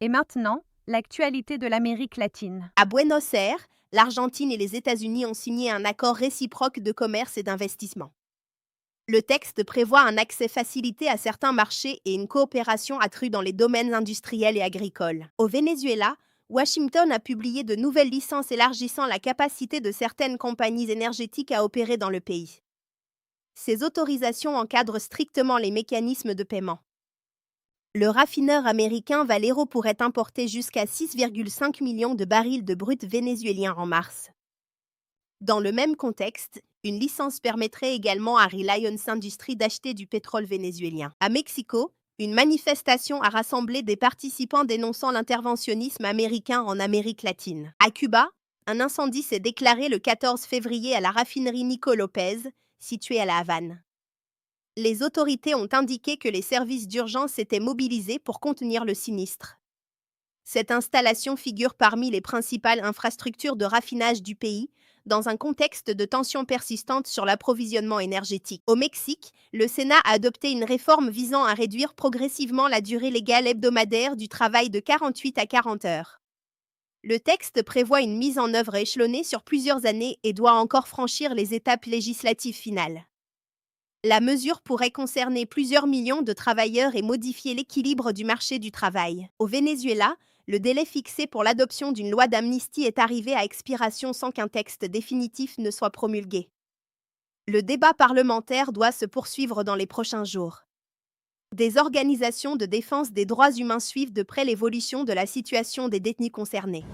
Et maintenant, l'actualité de l'Amérique latine. À Buenos Aires, l'Argentine et les États-Unis ont signé un accord réciproque de commerce et d'investissement. Le texte prévoit un accès facilité à certains marchés et une coopération accrue dans les domaines industriels et agricoles. Au Venezuela, Washington a publié de nouvelles licences élargissant la capacité de certaines compagnies énergétiques à opérer dans le pays. Ces autorisations encadrent strictement les mécanismes de paiement. Le raffineur américain Valero pourrait importer jusqu'à 6,5 millions de barils de brut vénézuélien en mars. Dans le même contexte, une licence permettrait également à Reliance Industries d'acheter du pétrole vénézuélien. À Mexico, une manifestation a rassemblé des participants dénonçant l'interventionnisme américain en Amérique latine. À Cuba, un incendie s'est déclaré le 14 février à la raffinerie Nico Lopez, située à La Havane. Les autorités ont indiqué que les services d'urgence étaient mobilisés pour contenir le sinistre. Cette installation figure parmi les principales infrastructures de raffinage du pays, dans un contexte de tensions persistantes sur l'approvisionnement énergétique. Au Mexique, le Sénat a adopté une réforme visant à réduire progressivement la durée légale hebdomadaire du travail de 48 à 40 heures. Le texte prévoit une mise en œuvre échelonnée sur plusieurs années et doit encore franchir les étapes législatives finales. La mesure pourrait concerner plusieurs millions de travailleurs et modifier l'équilibre du marché du travail. Au Venezuela, le délai fixé pour l'adoption d'une loi d'amnistie est arrivé à expiration sans qu'un texte définitif ne soit promulgué. Le débat parlementaire doit se poursuivre dans les prochains jours. Des organisations de défense des droits humains suivent de près l'évolution de la situation des détenus concernés.